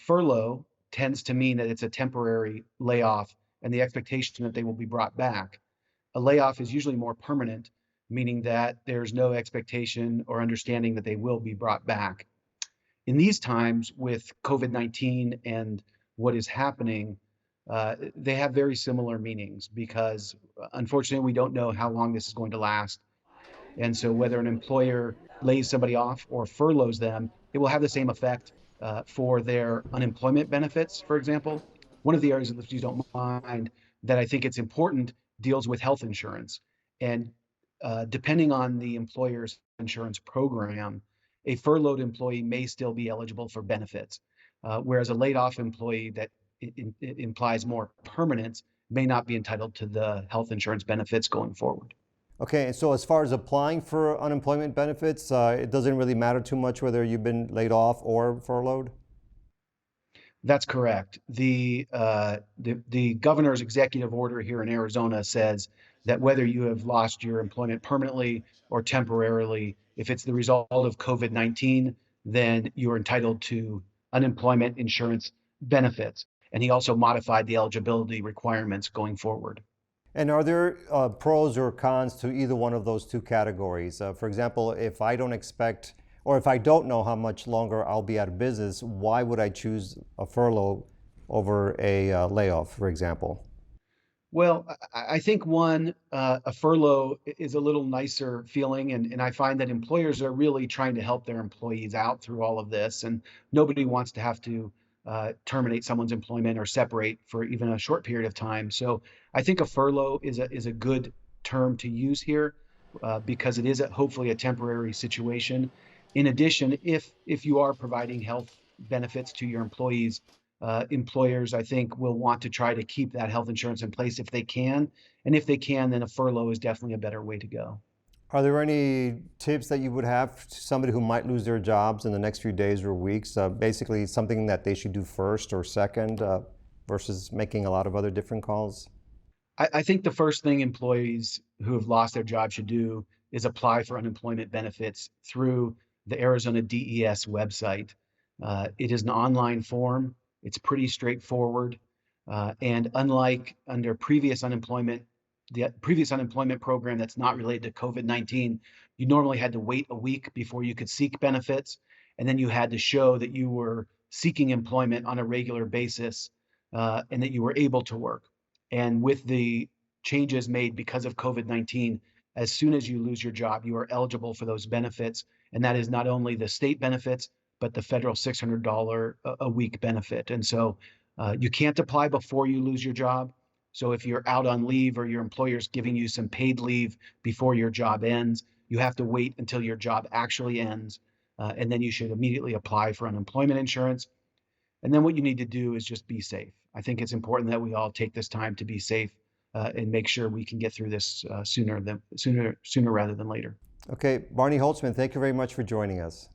furlough tends to mean that it's a temporary layoff and the expectation that they will be brought back. A layoff is usually more permanent, meaning that there's no expectation or understanding that they will be brought back. In these times with COVID-19 and what is happening, they have very similar meanings because unfortunately we don't know how long this is going to last. And so whether an employer lays somebody off or furloughs them, it will have the same effect for their unemployment benefits, for example. One of the areas that you don't mind that I think it's important deals with health insurance. And depending on the employer's insurance program, a furloughed employee may still be eligible for benefits, whereas a laid off employee that implies more permanence may not be entitled to the health insurance benefits going forward. Okay, and so as far as applying for unemployment benefits, it doesn't really matter too much whether you've been laid off or furloughed? That's correct. The governor's executive order here in Arizona says that whether you have lost your employment permanently or temporarily, if it's the result of COVID-19, then you're entitled to unemployment insurance benefits. And he also modified the eligibility requirements going forward. And are there pros or cons to either one of those two categories? For example, if I don't expect or if I don't know how much longer I'll be out of business, why would I choose a furlough over a layoff, for example? Well, I think a furlough is a little nicer feeling, and I find that employers are really trying to help their employees out through all of this, and nobody wants to have to terminate someone's employment or separate for even a short period of time. So I think a furlough is a good term to use here because it is hopefully a temporary situation. In addition, if you are providing health benefits to your employees, employers, I think, will want to try to keep that health insurance in place if they can. And if they can, then a furlough is definitely a better way to go. Are there any tips that you would have to somebody who might lose their jobs in the next few days or weeks? Basically, something that they should do first or second versus making a lot of other different calls? I think the first thing employees who have lost their job should do is apply for unemployment benefits through the Arizona DES website. It is an online form. It's pretty straightforward. And unlike under the previous unemployment program that's not related to COVID-19, you normally had to wait a week before you could seek benefits. And then you had to show that you were seeking employment on a regular basis and that you were able to work. And with the changes made because of COVID-19, as soon as you lose your job, you are eligible for those benefits. And that is not only the state benefits, but the federal $600 a week benefit. And so you can't apply before you lose your job. So if you're out on leave or your employer's giving you some paid leave before your job ends, you have to wait until your job actually ends. And then you should immediately apply for unemployment insurance. And then what you need to do is just be safe. I think it's important that we all take this time to be safe and make sure we can get through this sooner rather than later. Okay, Barney Holtzman, thank you very much for joining us.